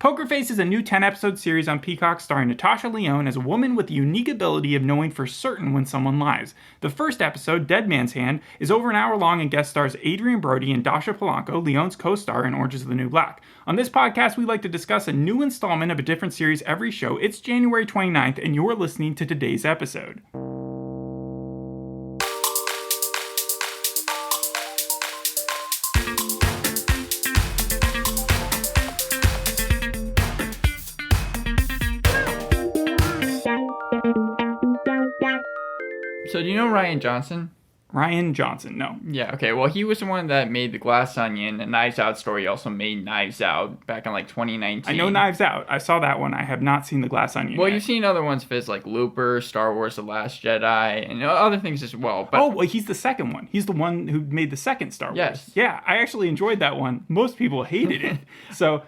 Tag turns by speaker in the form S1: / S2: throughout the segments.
S1: Poker Face is a new 10-episode series on Peacock starring Natasha Lyonne as a woman with the unique ability of knowing for certain when someone lies. The first episode, Dead Man's Hand, is over an hour long and guest stars Adrian Brody and Dasha Polanco, Lyonne's co-star in Orange is the New Black. On this podcast, we like to discuss a new installment of a different series every show. It's January 29th, and you're listening to today's episode.
S2: So do you know Rian Johnson?
S1: Rian Johnson, no.
S2: Yeah, okay. Well, he was the one that made The Glass Onion, a Knives Out story. He also made Knives Out back in, 2019.
S1: I know Knives Out. I saw that one. I have not seen The Glass Onion
S2: Well,
S1: yet.
S2: You've seen other ones of his, like Looper, Star Wars The Last Jedi, and other things as well. But
S1: well, he's the second one. He's the one who made the second Star Wars.
S2: Yes.
S1: Yeah, I actually enjoyed that one. Most people hated it. So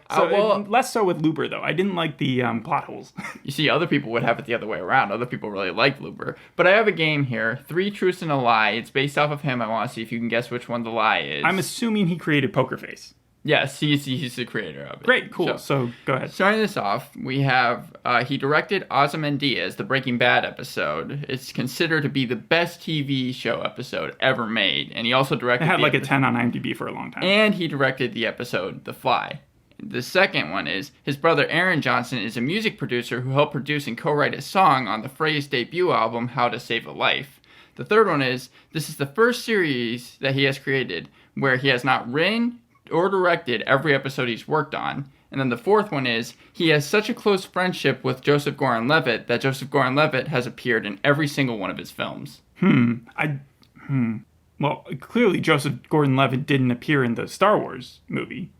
S1: less so with Looper, though. I didn't like the plot holes.
S2: You see, other people would have it the other way around. Other people really like Looper. But I have a game here, 3 Truths and a Lie. It's based off of him. I want to see if you can guess which one the lie is.
S1: I'm assuming he created Poker Face.
S2: Yes, he's the creator of it.
S1: Great, cool. So go ahead.
S2: Starting this off, we have, he directed Ozymandias, the Breaking Bad episode. It's considered to be the best TV show episode ever made. And he also directed...
S1: It had a 10 on IMDb for a long time.
S2: And he directed the episode The Fly. The second one is, his brother Aaron Johnson is a music producer who helped produce and co-write a song on the Phrase debut album, How to Save a Life. The third one is, this is the first series that he has created where he has not written or directed every episode he's worked on. And then the fourth one is, he has such a close friendship with Joseph Gordon-Levitt that Joseph Gordon-Levitt has appeared in every single one of his films.
S1: Well, clearly Joseph Gordon-Levitt didn't appear in the Star Wars movie.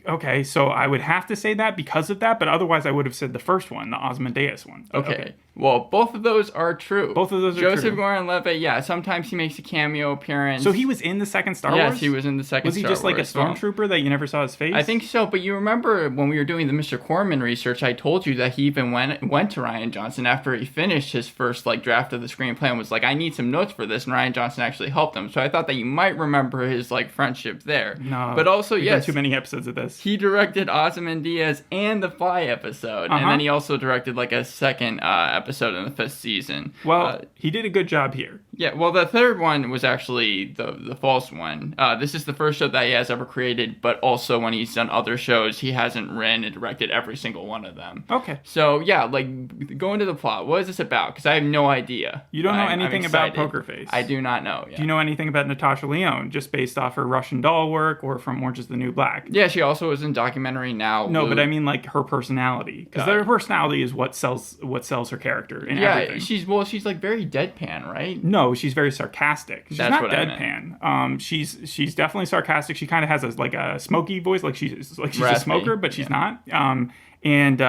S1: Okay, so I would have to say that because of that, but otherwise I would have said the first one, the Ozymandias one.
S2: Okay. Well, both of those are true.
S1: Both of those are
S2: Joseph
S1: true.
S2: Joseph Gordon-Levitt, yeah, sometimes he makes a cameo appearance.
S1: So he was in the second Star Wars?
S2: Yes, he was in the second Star Wars.
S1: Was he just like a stormtrooper that you never saw his face?
S2: I think so, but you remember when we were doing the Mr. Corman research, I told you that he even went to Rian Johnson after he finished his first draft of the screenplay and was like, I need some notes for this, and Rian Johnson actually helped him. So I thought that you might remember his friendship there.
S1: No.
S2: But also,
S1: yes, too many episodes of this.
S2: He directed Ozymandias and the Fly episode, and then he also directed a second episode in the 5th season.
S1: Well, he did a good job here.
S2: Yeah, well, the third one was actually the false one. This is the first show that he has ever created, but also when he's done other shows, he hasn't written and directed every single one of them.
S1: Okay.
S2: So, yeah, go into the plot. What is this about? Because I have no idea.
S1: You don't know anything about Poker Face?
S2: I do not know. Yeah.
S1: Do you know anything about Natasha Lyonne, just based off her Russian doll work or from Orange is the New Black?
S2: Yeah, she also was in Documentary Now.
S1: No, but I mean her personality. Because her personality is what sells her character in everything.
S2: She's very deadpan, right?
S1: No, she's very sarcastic. She's
S2: That's
S1: not
S2: what
S1: deadpan. She's definitely sarcastic. She kind of has a smoky voice, she's
S2: Raspy.
S1: A smoker, but she's not. And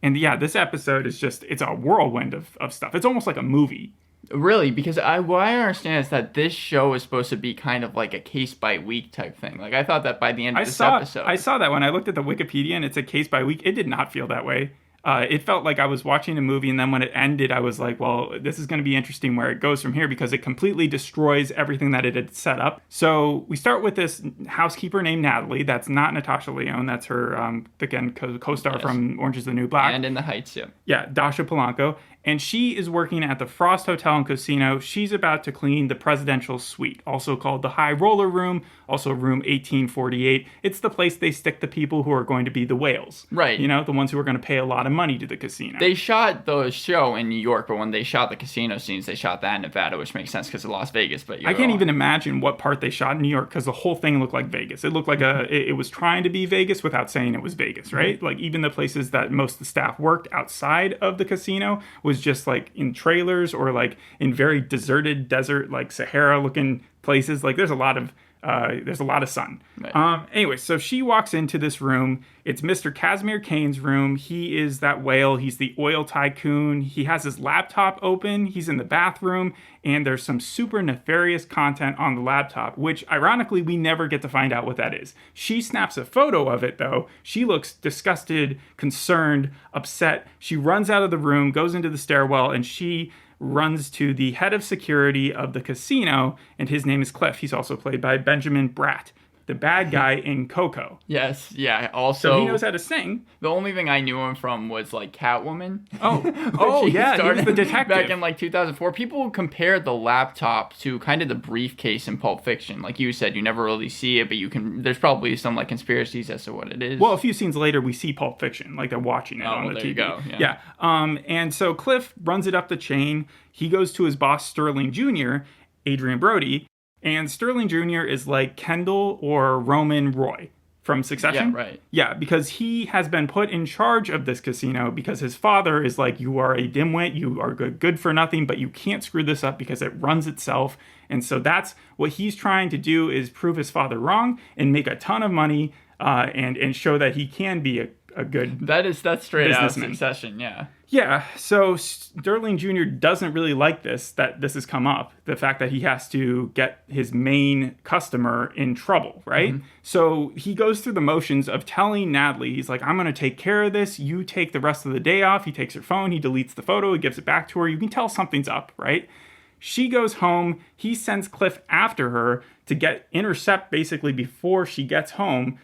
S1: this episode is it's a whirlwind of stuff. It's almost like a movie.
S2: Really? Because what I understand is that this show is supposed to be kind of like a case-by-week type thing. I thought that by the end of this episode.
S1: I saw that when I looked at the Wikipedia and it said case-by-week. It did not feel that way. It felt like I was watching a movie, and then when it ended, I was like, well, this is going to be interesting where it goes from here because it completely destroys everything that it had set up. So we start with this housekeeper named Natalie. That's not Natasha Lyonne. That's her, again, co-star from Orange is the New Black.
S2: And In the Heights, yeah.
S1: Yeah, Dasha Polanco. And she is working at the Frost Hotel and Casino. She's about to clean the presidential suite, also called the High Roller Room, also Room 1848. It's the place they stick the people who are going to be the whales.
S2: Right.
S1: The ones who are going to pay a lot of money to the casino.
S2: They shot the show in New York, but when they shot the casino scenes, they shot that in Nevada, which makes sense because of Las Vegas. But
S1: I can't even imagine what part they shot in New York because the whole thing looked like Vegas. It looked like it was trying to be Vegas without saying it was Vegas, right?
S2: Mm-hmm.
S1: Even the places that most of the staff worked outside of the casino was just in trailers or in very deserted desert, Sahara looking places. There's a lot of sun.
S2: Right.
S1: Anyway, so she walks into this room. It's Mr. Casimir Kane's room. He is that whale. He's the oil tycoon. He has his laptop open. He's in the bathroom, and there's some super nefarious content on the laptop, which ironically we never get to find out what that is. She snaps a photo of it, though. She looks disgusted, concerned, upset. She runs out of the room, goes into the stairwell, and she runs to the head of security of the casino, and his name is Cliff. He's also played by Benjamin Bratt. the bad guy in Coco.
S2: Yes, yeah. Also,
S1: So he knows how to sing.
S2: the only thing I knew him from was like Catwoman.
S1: Oh, yeah, he was the
S2: started
S1: detective.
S2: back in like 2004. People compared the laptop to kind of the briefcase in Pulp Fiction. Like you said, you never really see it, but you can. There's probably some like conspiracies as to what it is.
S1: Well, a few scenes later, we see Pulp Fiction, like they're watching it on
S2: well,
S1: the
S2: there
S1: TV.
S2: you go.
S1: Yeah. And so Cliff runs it up the chain. He goes to his boss, Sterling Jr., Adrian Brody, and Sterling Jr. is like Kendall or Roman Roy from Succession.
S2: Yeah, right.
S1: Yeah, because he has been put in charge of this casino because his father is like, you are a dimwit, you are good for nothing, but you can't screw this up because it runs itself. And so that's what he's trying to do, is prove his father wrong and make a ton of money and show that he can be a good
S2: That's straight out of
S1: businessman.
S2: Succession, yeah.
S1: Yeah, so Sterling Jr. doesn't really like that this has come up, the fact that he has to get his main customer in trouble, right?
S2: Mm-hmm.
S1: So he goes through the motions of telling Natalie, he's like, I'm going to take care of this, you take the rest of the day off. He takes her phone, he deletes the photo, he gives it back to her. You can tell something's up, right? She goes home, he sends Cliff after her to intercept basically before she gets home,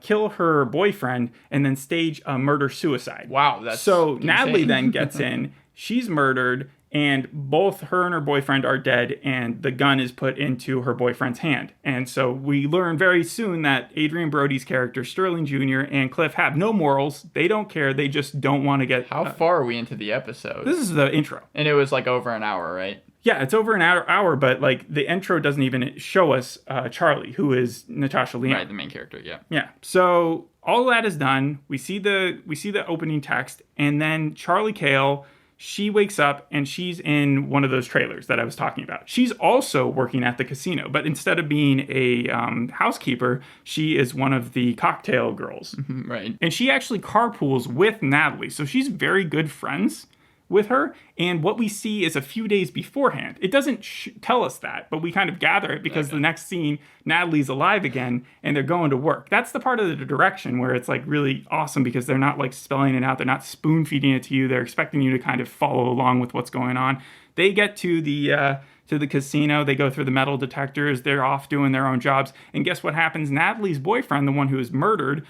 S1: kill her boyfriend, and then stage a murder-suicide.
S2: Wow, that's
S1: So
S2: insane.
S1: Natalie then gets in, she's murdered, and both her and her boyfriend are dead, and the gun is put into her boyfriend's hand. And so we learn very soon that Adrian Brody's character, Sterling Jr., and Cliff have no morals. They don't care. They just don't want to get...
S2: How far are we into the episode?
S1: This is the intro.
S2: And it was like over an hour, right?
S1: Yeah, it's over an hour, but like the intro doesn't even show us Charlie, who is Natasha Lyonne.
S2: Right, the main character, yeah.
S1: Yeah. So all that is done. We see the opening text, and then Charlie Cale, she wakes up and she's in one of those trailers that I was talking about. She's also working at the casino, but instead of being a housekeeper, she is one of the cocktail girls.
S2: Right.
S1: And she actually carpools with Natalie, so she's very good friends with her. And what we see is a few days beforehand. It doesn't tell us that, but we kind of gather it because the next scene, Natalie's alive again and they're going to work. That's the part of the direction where it's like really awesome because they're not like spelling it out. They're not spoon feeding it to you. They're expecting you to kind of follow along with what's going on. They get to the casino. They go through the metal detectors. They're off doing their own jobs. And guess what happens? Natalie's boyfriend, the one who is murdered,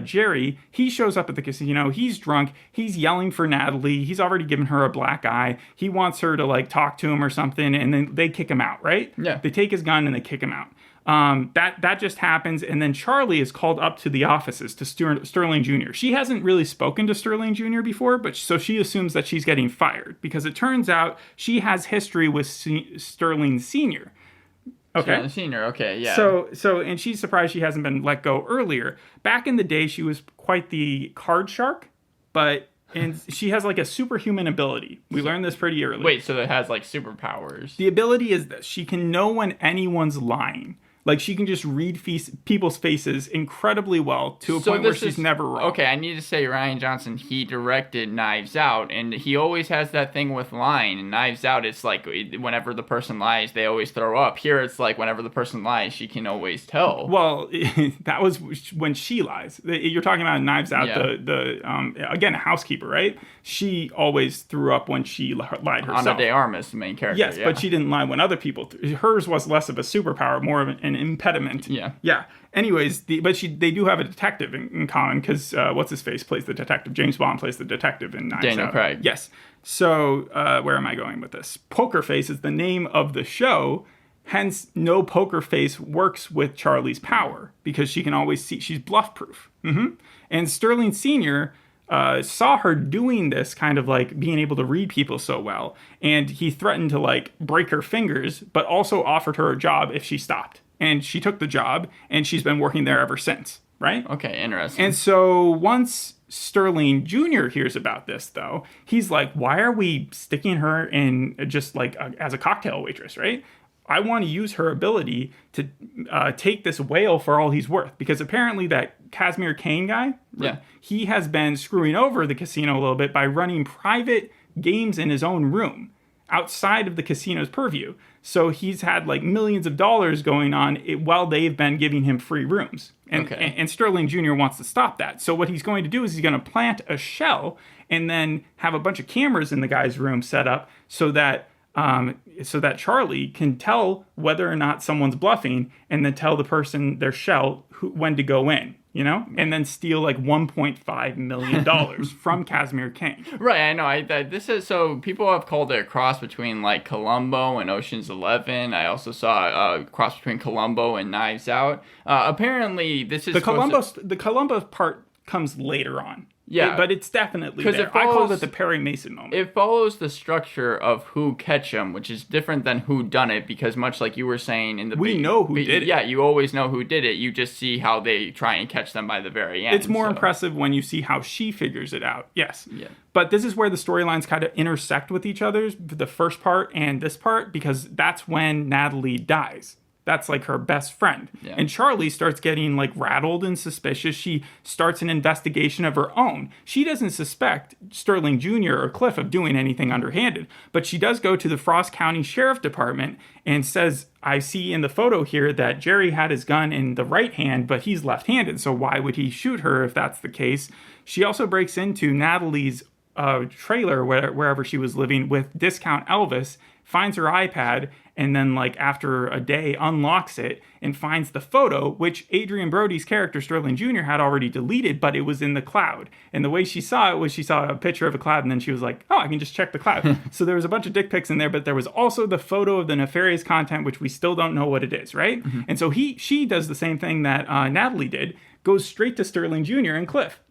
S1: Jerry, he shows up at the casino. He's drunk. He's yelling for Natalie. He's already given her a black eye. He wants her to like talk to him or something. And then they kick him out, right?
S2: Yeah.
S1: They take his gun and they kick him out. That just happens, and then Charlie is called up to the offices to Sterling Jr. She hasn't really spoken to Sterling Jr. before, but so she assumes that she's getting fired because it turns out she has history with Sterling Sr. Okay.
S2: Senior, okay, yeah.
S1: So, and she's surprised she hasn't been let go earlier. Back in the day, she was quite the card shark, and she has like a superhuman ability. We learned this pretty early.
S2: Wait, so it has like superpowers.
S1: The ability is this: she can know when anyone's lying. Like, she can just read people's faces incredibly well to a point where she's never wrong.
S2: Okay, I need to say Rian Johnson, he directed Knives Out, and he always has that thing with lying. In Knives Out, it's like whenever the person lies, they always throw up. Here, it's like whenever the person lies, she can always tell.
S1: Well, that was when she lies. You're talking about Knives Out, again, a housekeeper, right? She always threw up when she lied herself.
S2: Ana de Armas, the main character.
S1: Yes, but she didn't lie when other people... Hers was less of a superpower, more of an impediment. Yeah. Anyways, they do have a detective in common because what's his face plays the detective. James Bond plays the detective in Knives Out.
S2: Daniel Craig.
S1: Yes. So where am I going with this? Poker Face is the name of the show. Hence, no Poker Face works with Charlie's power because she can always see. She's bluff proof. And Sterling Sr. Saw her doing this, kind of like being able to read people so well, and he threatened to like break her fingers, but also offered her a job if she stopped. And she took the job, and she's been working there ever since, right?
S2: Okay, interesting.
S1: And so once Sterling Jr. hears about this, though, he's like, why are we sticking her in just like as a cocktail waitress, right? I want to use her ability to take this whale for all he's worth. Because apparently that Casimir Kane guy, he has been screwing over the casino a little bit by running private games in his own room outside of the casino's purview. So he's had like millions of dollars going on while they've been giving him free rooms. And Sterling Jr. wants to stop that. So what he's going to do is he's going to plant a shell and then have a bunch of cameras in the guy's room set up so that so that Charlie can tell whether or not someone's bluffing, and then tell the person, their shell, when to go in, and then steal like $1.5 million from Casimir Kane.
S2: Right, I know. This is, so people have called it a cross between like Columbo and Ocean's 11. I also saw a cross between Columbo and Knives Out. Apparently, this is
S1: the Columbo part comes later on.
S2: Yeah,
S1: but it's definitely there. I called it the Perry Mason moment.
S2: It follows the structure of Who Ketchum, which is different than Who Done It, because much like you were saying in the
S1: we know who did it.
S2: Yeah, you always know who did it. You just see how they try and catch them by the very end.
S1: It's more impressive when you see how she figures it out. Yes.
S2: Yeah.
S1: But this is where the storylines kind of intersect with each other, the first part and this part, because that's when Natalie dies. That's like her best friend. Yeah. And Charlie starts getting like rattled and suspicious. She starts an investigation of her own. She doesn't suspect Sterling Jr. or Cliff of doing anything underhanded, but she does go to the Frost County Sheriff Department and says, I see in the photo here that Jerry had his gun in the right hand, but he's left-handed. So why would he shoot her if that's the case? She also breaks into Natalie's trailer, wherever she was living, with Discount Elvis, finds her iPad, and then like after a day unlocks it and finds the photo, which Adrian Brody's character Sterling Jr. had already deleted, but it was in the cloud. And the way she saw it was she saw a picture of a cloud, and then she was like, oh, I can just check the cloud. So there was a bunch of dick pics in there, but there was also the photo of the nefarious content, which we still don't know what it is, right? Mm-hmm. And so she does the same thing that Natalie did, goes straight to Sterling Jr. and Cliff.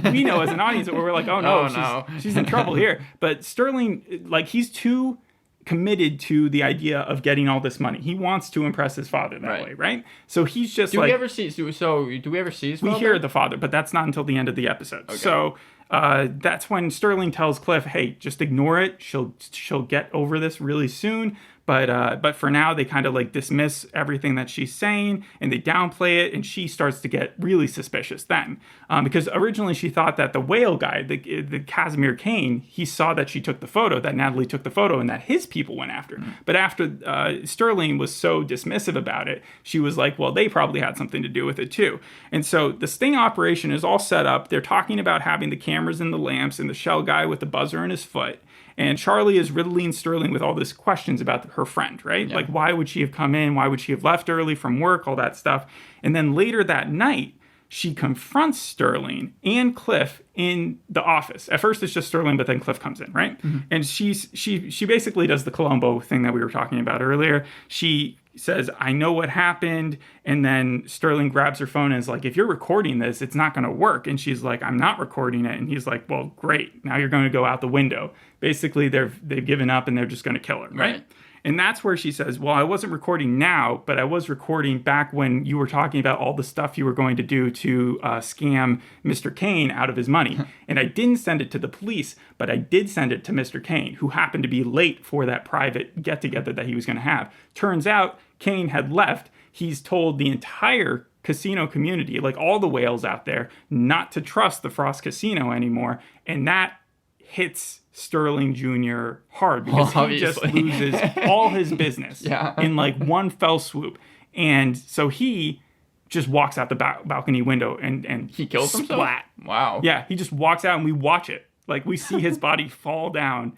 S1: We know as an audience that we're like, oh no, she's in trouble here. But Sterling, like, he's too committed to the idea of getting all this money. He wants to impress his father that way, right? So he's just do we ever see his father? We hear the father, but that's not until the end of the episode. Okay. So that's when Sterling tells Cliff, hey, just ignore it. She'll get over this really soon. But for now, they kind of like dismiss everything that she's saying, and they downplay it, and she starts to get really suspicious then. Because originally she thought that the whale guy, the Casimir Kane, he saw that she took the photo, that Natalie took the photo, and that his people went after. Mm-hmm. But after Sterling was so dismissive about it, she was like, well, they probably had something to do with it too. And so the sting operation is all set up. They're talking about having the cameras and the lamps and the shell guy with the buzzer in his foot. And Charlie is riddling Sterling with all these questions about her friend, right? Yeah. Like, why would she have come in? Why would she have left early from work? All that stuff. And then later that night, she confronts Sterling and Cliff in the office. At first, it's just Sterling, but then Cliff comes in, right? Mm-hmm. And she basically does the Columbo thing that we were talking about earlier. She says, I know what happened. And then Sterling grabs her phone and is like, if you're recording this, it's not going to work. And she's like, I'm not recording it. And he's like, well, great. Now you're going to go out the window. Basically, they've given up and they're just going to kill her, right? And that's where she says, well, I wasn't recording now, but I was recording back when you were talking about all the stuff you were going to do to scam Mr. Kane out of his money. And I didn't send it to the police, but I did send it to Mr. Kane, who happened to be late for that private get-together that he was going to have. Turns out Kane had left. He's told the entire casino community, like all the whales out there, not to trust the Frost Casino anymore. And that hits Sterling Jr. hard because he just loses all his business in like one fell swoop. And so he just walks out the balcony window and
S2: he kills himself? Wow.
S1: Yeah, he just walks out and we watch it. Like we see his body fall down.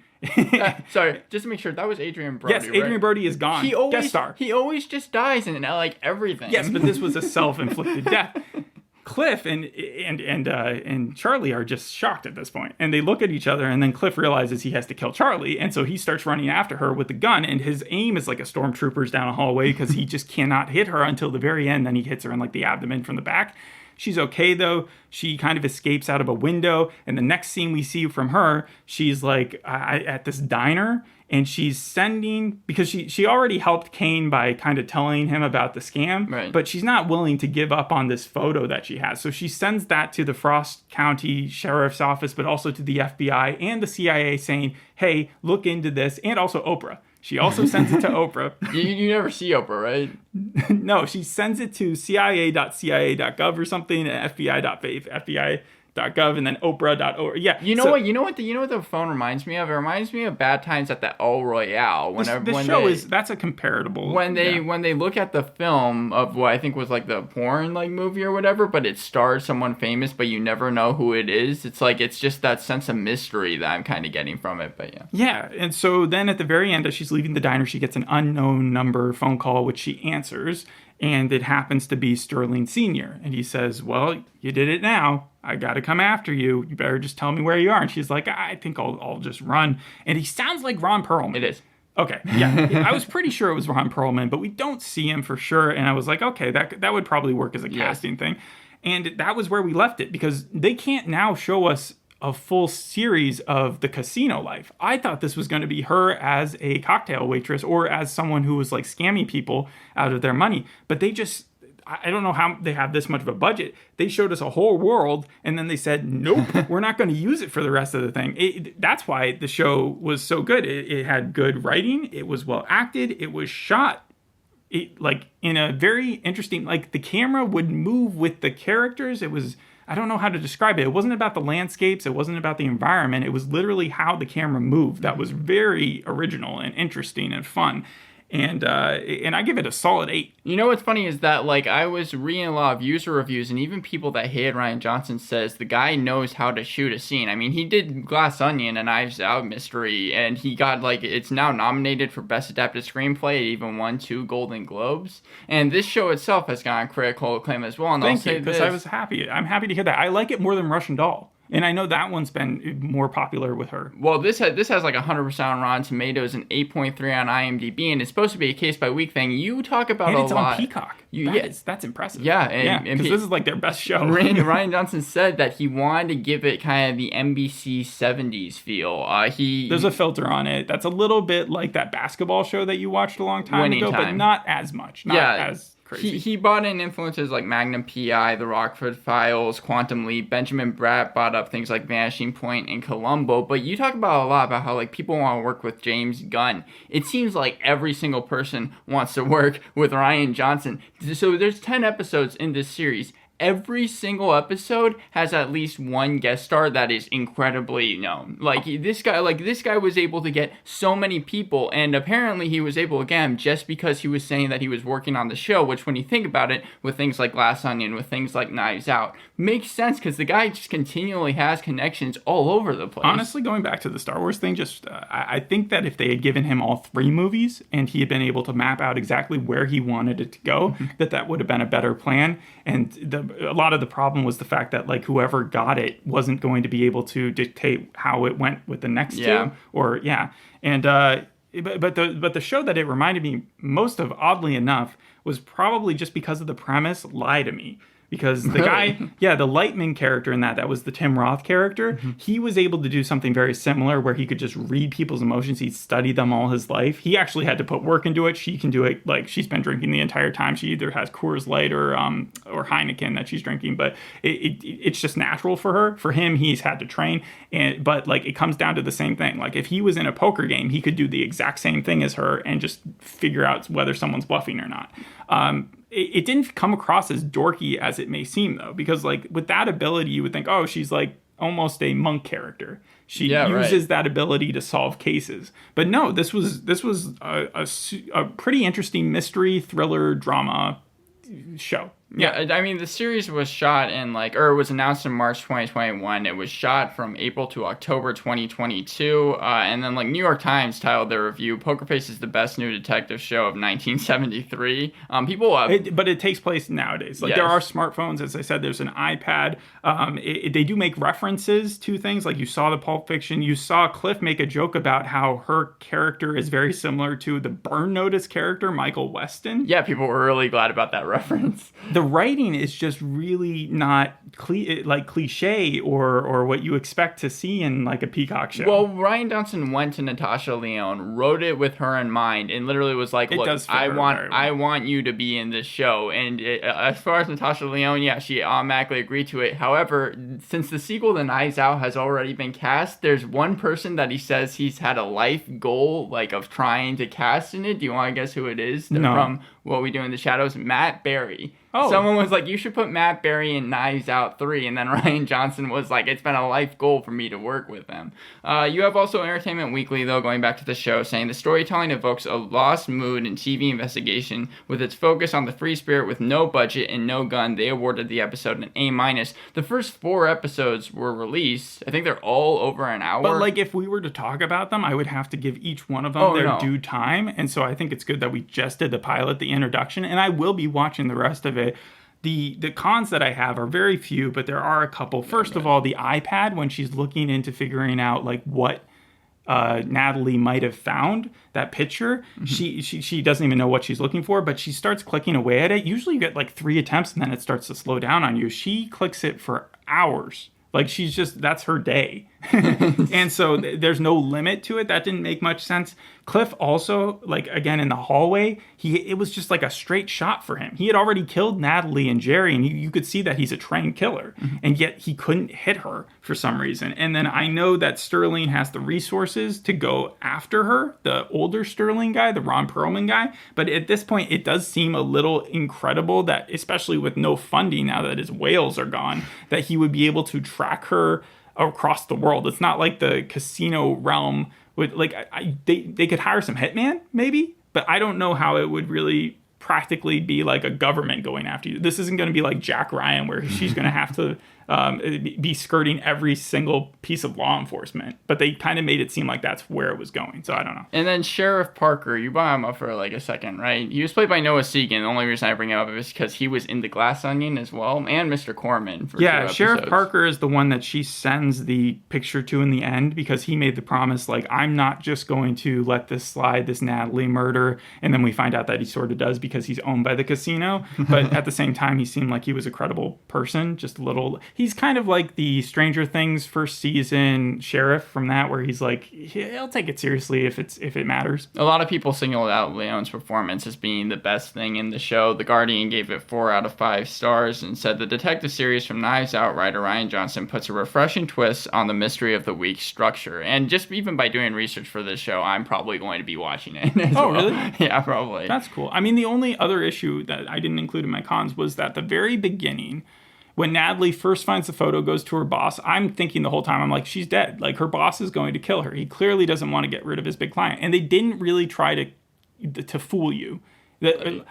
S2: Sorry, just to make sure, that was Adrian Brody.
S1: Yes, Adrian Brody is gone. Guest star.
S2: He always just dies in like everything.
S1: Yes, but this was a self-inflicted death. Cliff and Charlie are just shocked at this point, and they look at each other, and then Cliff realizes he has to kill Charlie, and so he starts running after her with the gun, and his aim is like a stormtrooper's down a hallway because he just cannot hit her until the very end. Then he hits her in like the abdomen from the back. She's okay, though. She kind of escapes out of a window. And the next scene we see from her, she's like at this diner. And she's sending, because she already helped Kane by kind of telling him about the scam.
S2: Right.
S1: But she's not willing to give up on this photo that she has. So she sends that to the Frost County Sheriff's Office, but also to the FBI and the CIA saying, hey, look into this. And also Oprah. She also sends it to Oprah.
S2: You never see Oprah, right?
S1: No, she sends it to cia.cia.gov or something, and FBI.gov. .gov and then Oprah.org. Yeah.
S2: You know what? You know what the phone reminds me of? It reminds me of Bad Times at the El Royale.
S1: That's a comparable.
S2: When they look at the film of what I think was like the porn like movie or whatever, but it stars someone famous, but you never know who it is. It's just that sense of mystery that I'm kind of getting from it. But yeah.
S1: Yeah, and so then at the very end, as she's leaving the diner, she gets an unknown number phone call, which she answers, and it happens to be Sterling Sr. And he says, "Well, you did it now. I got to come after you. You better just tell me where you are." And she's like, "I think I'll just run." And he sounds like Ron Perlman.
S2: It is.
S1: Okay, yeah. I was pretty sure it was Ron Perlman, but we don't see him for sure. And I was like, okay, that would probably work as a casting thing. And that was where we left it, because they can't now show us a full series of the casino life. I thought this was going to be her as a cocktail waitress or as someone who was like scamming people out of their money. But I don't know how they have this much of a budget. They showed us a whole world, and then they said, nope, we're not going to use it for the rest of the thing. That's why the show was so good. It had good writing. It was well acted. It was shot like in a very interesting, like the camera would move with the characters. It was, I don't know how to describe it. It wasn't about the landscapes. It wasn't about the environment. It was literally how the camera moved. That was very original and interesting and fun. And I give it a solid 8.
S2: You know what's funny is that, like, I was reading a lot of user reviews, and even people that hated Rian Johnson says the guy knows how to shoot a scene. I mean, he did Glass Onion and Knives Out mystery, and he got, like, it's now nominated for Best Adapted Screenplay. It even won 2 Golden Globes. And this show itself has gotten critical acclaim as well. And
S1: Thank you, because I was happy. I'm happy to hear that. I like it more than Russian Doll. And I know that one's been more popular with her.
S2: Well, this has like 100% on Rotten Tomatoes and 8.3 on IMDb, and it's supposed to be a case-by-week thing. You talk about
S1: and
S2: a
S1: it's
S2: lot.
S1: On Peacock. That's impressive.
S2: Yeah,
S1: because this is like their best show.
S2: Rian Johnson said that he wanted to give it kind of the NBC 70s feel.
S1: There's a filter on it. That's a little bit like that basketball show that you watched a long time ago, but not as much. Not as crazy.
S2: He brought in influences like Magnum P.I., The Rockford Files, Quantum Leap. Benjamin Bratt brought up things like Vanishing Point and Columbo. But you talk about a lot about how like people want to work with James Gunn. It seems like every single person wants to work with Rian Johnson. So there's 10 episodes in this series. Every single episode has at least one guest star that is incredibly known. Like this guy was able to get so many people, and apparently he was able to get him just because he was saying that he was working on the show, which when you think about it, with things like Glass Onion, with things like Knives Out, makes sense because the guy just continually has connections all over the place.
S1: Honestly, going back to the Star Wars thing, I think that if they had given him all 3 movies and he had been able to map out exactly where he wanted it to go, that would have been a better plan. And a lot of the problem was the fact that like whoever got it wasn't going to be able to dictate how it went with the next 2. And but the show that it reminded me most of, oddly enough, was probably just because of the premise, Lie to Me. Because the guy, the Lightman character in that was the Tim Roth character. He was able to do something very similar where he could just read people's emotions. He'd studied them all his life. He actually had to put work into it. She can do it. Like, she's been drinking the entire time. She either has Coors Light or Heineken that she's drinking, but it's just natural for her. For him, he's had to train. But like, it comes down to the same thing. Like, if he was in a poker game, he could do the exact same thing as her and just figure out whether someone's bluffing or not. It didn't come across as dorky as it may seem, though, because like with that ability, you would think, oh, she's like almost a monk character. She uses that ability to solve cases. But no, this was a pretty interesting mystery thriller drama show.
S2: Yeah, I mean, the series was shot was announced in March 2021. It was shot from April to October 2022. And then, New York Times titled their review, Poker Face is the best new detective show of 1973.
S1: But it takes place nowadays. There are smartphones. As I said, there's an iPad. They do make references to things. Like, you saw the Pulp Fiction. You saw Cliff make a joke about how her character is very similar to the Burn Notice character, Michael Weston.
S2: Yeah, people were really glad about that reference.
S1: The writing is just really not cliche or what you expect to see in like a Peacock show.
S2: Well, Rian Johnson went to Natasha Lyonne, wrote it with her in mind, and literally was like, "Look, I want you to be in this show." And as far as Natasha Lyonne, she automatically agreed to it. However, since the sequel to Knives Out has already been cast, there's one person that he says he's had a life goal of trying to cast in it. Do you want to guess who it is?
S1: No.
S2: From What We Do in the Shadows, Matt Berry.
S1: Oh.
S2: Someone was like, you should put Matt Berry in Knives Out 3, and then Rian Johnson was like, it's been a life goal for me to work with him. You have also Entertainment Weekly, though, going back to the show, saying the storytelling evokes a lost mood in TV investigation with its focus on the free spirit with no budget and no gun. They awarded the episode an A-. The first 4 episodes were released. I think they're all over an hour.
S1: But, like, if we were to talk about them, I would have to give each one of them their due time. And so I think it's good that we just did the pilot, the introduction, and I will be watching the rest of it. The cons that I have are very few, but there are a couple. First of all, the iPad, when she's looking into figuring out, like, what Natalie might have found, that picture, she doesn't even know what she's looking for, but she starts clicking away at it. Usually you get, like, 3 attempts, and then it starts to slow down on you. She clicks it for hours. Like, that's her day. And so there's no limit to it. That didn't make much sense. Cliff also, like, again, in the hallway, it was just like a straight shot for him. He had already killed Natalie and Jerry, and you could see that he's a trained killer. And yet he couldn't hit her for some reason. And then I know that Sterling has the resources to go after her, the older Sterling guy, the Ron Perlman guy. But at this point, it does seem a little incredible that, especially with no funding now that his whales are gone, that he would be able to track her across the world. It's not like the casino realm would, like, they could hire some hitman maybe, but I don't know how it would really practically be like a government going after you. This isn't going to be like Jack Ryan where she's going to have to be skirting every single piece of law enforcement, but they kind of made it seem like that's where it was going, so I don't know.
S2: And then Sheriff Parker, you brought him up for like a second, right? He was played by Noah Segan. The only reason I bring him up is because he was in The Glass Onion as well, and Mr. Corman for 2 episodes.
S1: Sheriff Parker is the one that she sends the picture to in the end because he made the promise, like, I'm not just going to let this slide, this Natalie murder, and then we find out that he sort of does because he's owned by the casino, but at the same time he seemed like he was a credible person, just a little. He's kind of like the Stranger Things first season sheriff from that, where he's like, he'll take it seriously if it matters.
S2: A lot of people singled out Leon's performance as being the best thing in the show. The Guardian gave it 4 out of 5 stars and said the detective series from Knives Out writer Rian Johnson puts a refreshing twist on the mystery of the week's structure. And just even by doing research for this show, I'm probably going to be watching it as well.
S1: Really?
S2: Yeah, probably.
S1: That's cool. I mean, the only other issue that I didn't include in my cons was that the very beginning, when Natalie first finds the photo, goes to her boss, I'm thinking the whole time, I'm like, she's dead. Like, her boss is going to kill her. He clearly doesn't want to get rid of his big client. And they didn't really try to fool you.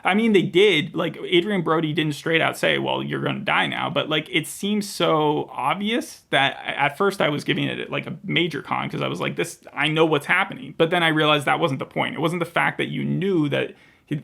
S1: I mean, they did. Like, Adrian Brody didn't straight out say, well, you're going to die now. But, like, it seems so obvious that at first I was giving it, like, a major con because I was like, I know what's happening. But then I realized that wasn't the point. It wasn't the fact that you knew that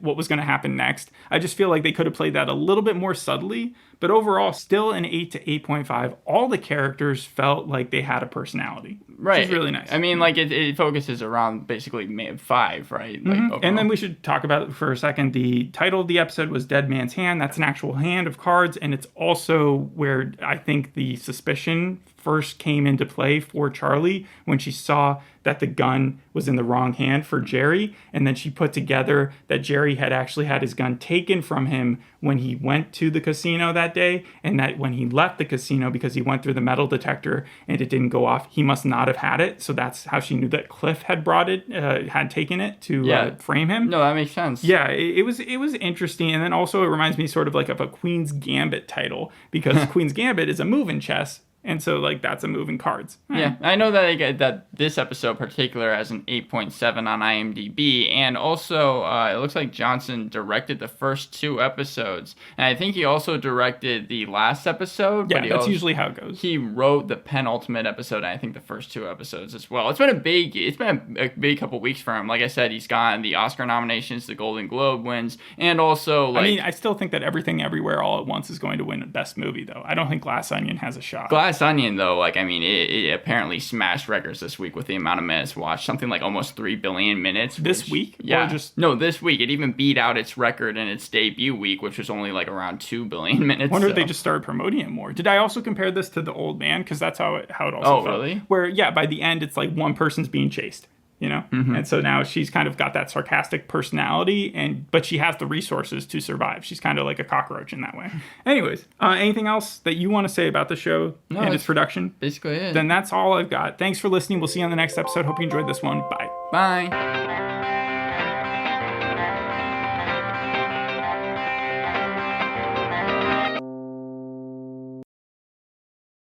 S1: what was going to happen next. I just feel like they could have played that a little bit more subtly, but overall still an 8 to 8.5. All the characters felt like they had a personality,
S2: right?
S1: Which is really nice.
S2: I mean, like it focuses around basically 5, right? Like,
S1: and then we should talk about it for a second. The title of the episode was Dead Man's Hand. That's an actual hand of cards, and it's also where I think the suspicion first came into play for Charlie when she saw that the gun was in the wrong hand for Jerry, and then she put together that Jerry had actually had his gun taken from him when he went to the casino that day, and that when he left the casino, because he went through the metal detector and it didn't go off, he must not have had it. So that's how she knew that Cliff had brought it, had taken it to frame him.
S2: No, that makes sense.
S1: Yeah, it was interesting, and then also it reminds me sort of like of a Queen's Gambit title, because Queen's Gambit is a move in chess. And so, like, that's a move in cards.
S2: Yeah, I know that that this episode in particular has an 8.7 on IMDb, and also it looks like Johnson directed the first 2 episodes, and I think he also directed the last episode.
S1: Yeah, that's usually how it goes.
S2: He wrote the penultimate episode, and I think the first 2 episodes as well. It's been a big couple weeks for him. Like I said, he's gotten the Oscar nominations, the Golden Globe wins, and also, like,
S1: I mean, I still think that Everything Everywhere All at Once is going to win Best Movie, though. I don't think Glass Onion has a shot.
S2: Glass Onion, though, like, I mean, it apparently smashed records this week with the amount of minutes watched. Something like almost 3 billion minutes.
S1: This week?
S2: Yeah. No, this week. It even beat out its record in its debut week, which was only like around 2 billion minutes.
S1: I wonder if they just started promoting it more. Did I also compare this to The Old Man? Because that's how it also felt.
S2: Really?
S1: Where, yeah, by the end, it's like one person's being chased. You know, and so now she's kind of got that sarcastic personality, but she has the resources to survive. She's kind of like a cockroach in that way. Anyways, anything else that you want to say about the show and its production?
S2: Basically it.
S1: Then that's all I've got. Thanks for listening. We'll see you on the next episode. Hope you enjoyed this one. Bye.
S2: Bye.